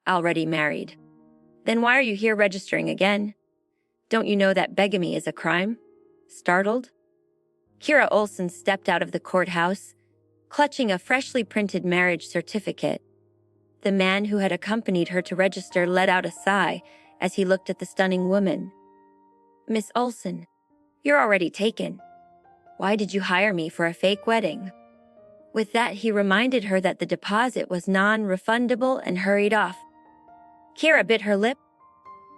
Already married. Then why are you here registering again? Don't you know that bigamy is a crime? Startled, Kira Olson stepped out of the courthouse, clutching a freshly printed marriage certificate. The man who had accompanied her to register let out a sigh as he looked at the stunning woman. Miss Olson, you're already taken. Why did you hire me for a fake wedding? With that, he reminded her that the deposit was non-refundable and hurried off. Kira bit her lip,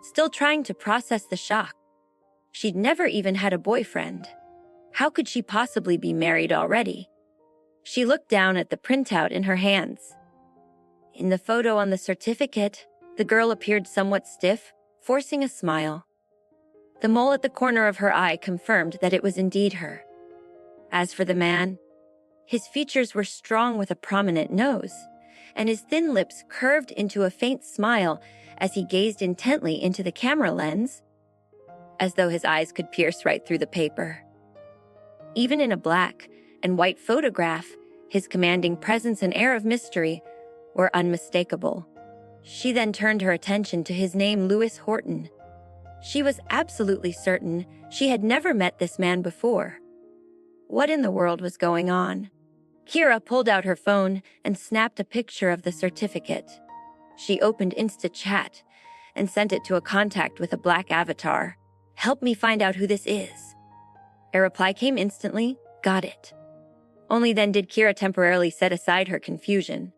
still trying to process the shock. She'd never even had a boyfriend. How could she possibly be married already? She looked down at the printout in her hands. In the photo on the certificate, the girl appeared somewhat stiff, forcing a smile. The mole at the corner of her eye confirmed that it was indeed her. As for the man, his features were strong with a prominent nose, and his thin lips curved into a faint smile as he gazed intently into the camera lens, as though his eyes could pierce right through the paper. Even in a black and white photograph, his commanding presence and air of mystery were unmistakable. She then turned her attention to his name, Louis Horton. She was absolutely certain she had never met this man before. What in the world was going on? Kira pulled out her phone and snapped a picture of the certificate. She opened InstaChat and sent it to a contact with a black avatar. Help me find out who this is. A reply came instantly, got it. Only then did Kira temporarily set aside her confusion.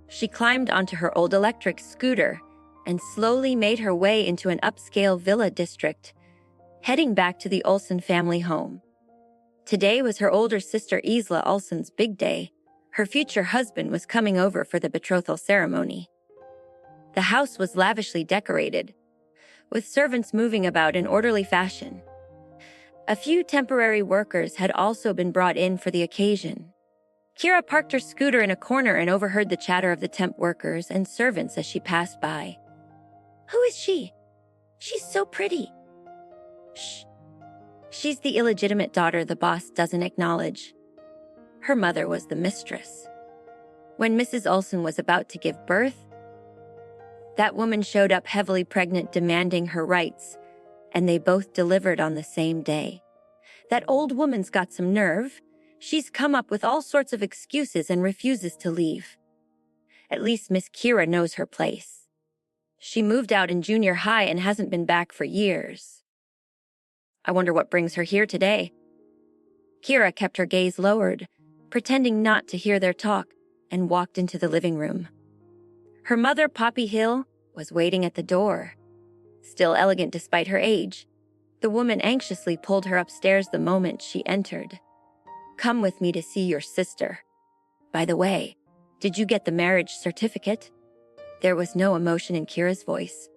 She climbed onto her old electric scooter and slowly made her way into an upscale villa district, heading back to the Olson family home. Today was her older sister Isla Olson's big day. Her future husband was coming over for the betrothal ceremony. The house was lavishly decorated, with servants moving about in orderly fashion. A few temporary workers had also been brought in for the occasion. Kira parked her scooter in a corner and overheard the chatter of the temp workers and servants as she passed by. Who is she? She's so pretty. Shh. She's the illegitimate daughter the boss doesn't acknowledge. Her mother was the mistress. When Mrs. Olson was about to give birth, that woman showed up heavily pregnant, demanding her rights, and they both delivered on the same day. That old woman's got some nerve. She's come up with all sorts of excuses and refuses to leave. At least Miss Kira knows her place. She moved out in junior high and hasn't been back for years. I wonder what brings her here today. Kira kept her gaze lowered, pretending not to hear their talk, and walked into the living room. Her mother, Poppy Hill, was waiting at the door. Still elegant despite her age, the woman anxiously pulled her upstairs the moment she entered. Come with me to see your sister. By the way, did you get the marriage certificate? There was no emotion in Kira's voice.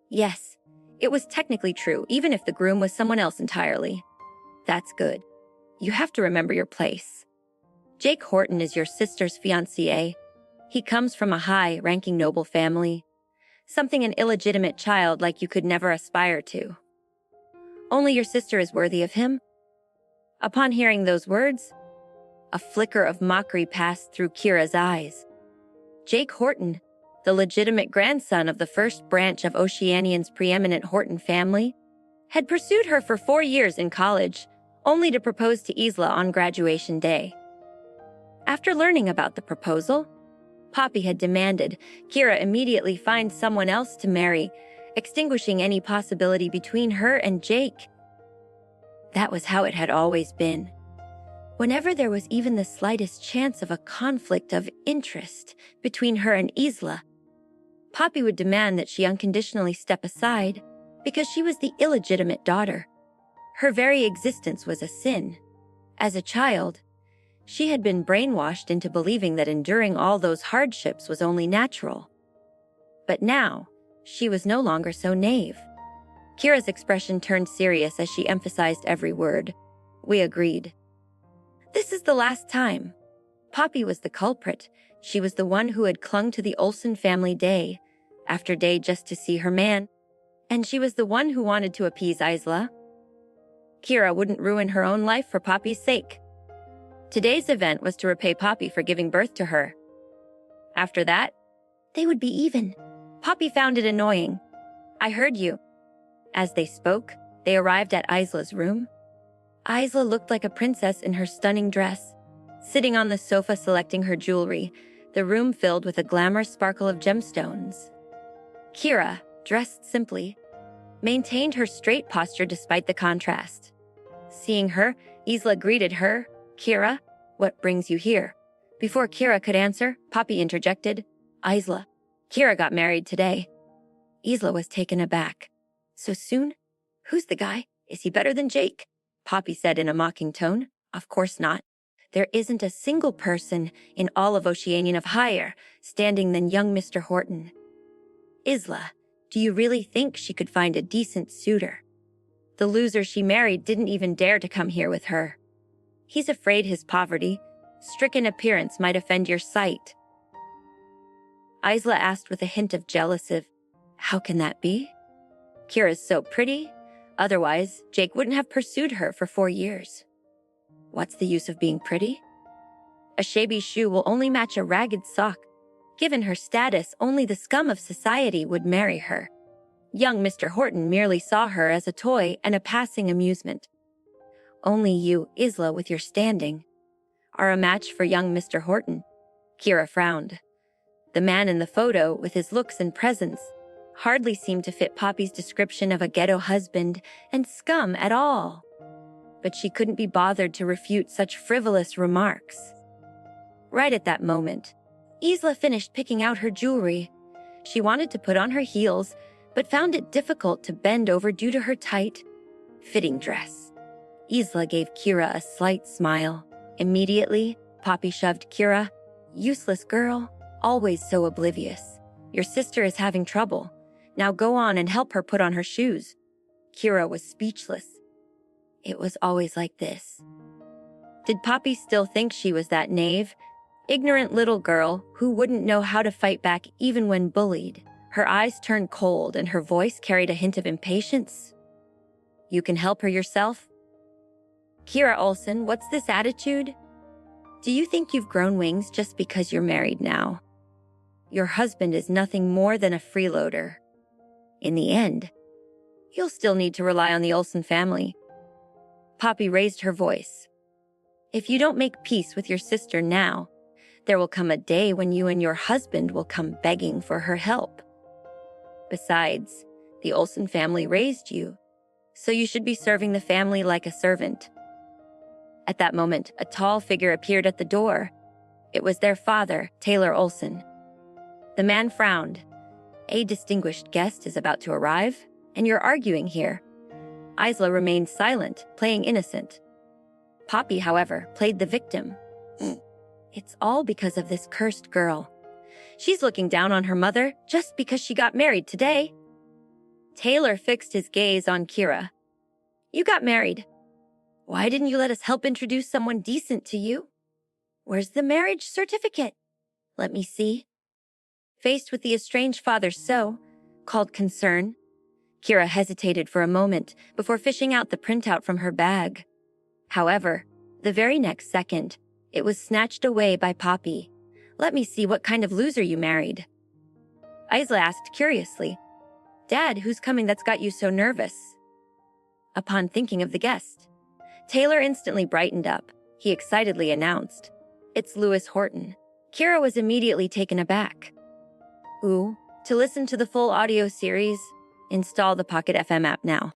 Yes, it was technically true, even if the groom was someone else entirely. That's good. You have to remember your place. Jake Horton is your sister's fiancé. He comes from a high-ranking noble family. Something an illegitimate child like you could never aspire to. Only your sister is worthy of him. Upon hearing those words, a flicker of mockery passed through Kira's eyes. Jake Horton, the legitimate grandson of the first branch of Oceanian's preeminent Horton family, had pursued her for 4 years in college, only to propose to Isla on graduation day. After learning about the proposal, Poppy had demanded Kira immediately find someone else to marry, extinguishing any possibility between her and Jake. That was how it had always been. Whenever there was even the slightest chance of a conflict of interest between her and Isla, Poppy would demand that she unconditionally step aside because she was the illegitimate daughter. Her very existence was a sin. As a child, she had been brainwashed into believing that enduring all those hardships was only natural. But now, she was no longer so naive. Kira's expression turned serious as she emphasized every word. We agreed. This is the last time. Poppy was the culprit. She was the one who had clung to the Olson family day after day just to see her man. And she was the one who wanted to appease Isla. Kira wouldn't ruin her own life for Poppy's sake. Today's event was to repay Poppy for giving birth to her. After that, They would be even. Poppy found it annoying. I heard you. As they spoke, they arrived at Isla's room. Isla looked like a princess in her stunning dress, sitting on the sofa selecting her jewelry, the room filled with a glamorous sparkle of gemstones. Kira, dressed simply, maintained her straight posture despite the contrast. Seeing her, Isla greeted her. Kira, what brings you here? Before Kira could answer, Poppy interjected. Isla, Kira got married today. Isla was taken aback. So soon? Who's the guy? Is he better than Jake? Poppy said in a mocking tone. Of course not. There isn't a single person in all of Oceanian of higher standing than young Mr. Horton. Isla, do you really think she could find a decent suitor? The loser she married didn't even dare to come here with her. He's afraid his poverty, stricken appearance might offend your sight. Isla asked with a hint of jealousy. How can that be? Kira's so pretty. Otherwise, Jake wouldn't have pursued her for 4 years. What's the use of being pretty? A shabby shoe will only match a ragged sock. Given her status, only the scum of society would marry her. Young Mr. Horton merely saw her as a toy and a passing amusement. Only you, Isla, with your standing, are a match for young Mr. Horton. Kira frowned. The man in the photo, with his looks and presence, hardly seemed to fit Poppy's description of a ghetto husband and scum at all. But she couldn't be bothered to refute such frivolous remarks. Right at that moment, Isla finished picking out her jewelry. She wanted to put on her heels, but found it difficult to bend over due to her tight, fitting dress. Isla gave Kira a slight smile. Immediately, Poppy shoved Kira. Useless girl, always so oblivious. Your sister is having trouble. Now go on and help her put on her shoes. Kira was speechless. It was always like this. Did Poppy still think she was that naive, ignorant little girl who wouldn't know how to fight back even when bullied? Her eyes turned cold and her voice carried a hint of impatience. You can help her yourself? Kira Olson, what's this attitude? Do you think you've grown wings just because you're married now? Your husband is nothing more than a freeloader. In the end, you'll still need to rely on the Olson family. Poppy raised her voice. If you don't make peace with your sister now, there will come a day when you and your husband will come begging for her help. Besides, the Olson family raised you, so you should be serving the family like a servant. At that moment, a tall figure appeared at the door. It was their father, Taylor Olson. The man frowned. A distinguished guest is about to arrive, and you're arguing here. Isla remained silent, playing innocent. Poppy, however, played the victim. It's all because of this cursed girl. She's looking down on her mother just because she got married today. Taylor fixed his gaze on Kira. You got married. Why didn't you let us help introduce someone decent to you? Where's the marriage certificate? Let me see. Faced with the estranged father's so-called concern, Kira hesitated for a moment before fishing out the printout from her bag. However, the very next second, it was snatched away by Poppy. Let me see what kind of loser you married. Isla asked curiously, Dad, who's coming that's got you so nervous? Upon thinking of the guest, Taylor instantly brightened up. He excitedly announced, It's Lewis Horton. Kira was immediately taken aback. Ooh, to listen to the full audio series, install the Pocket FM app now.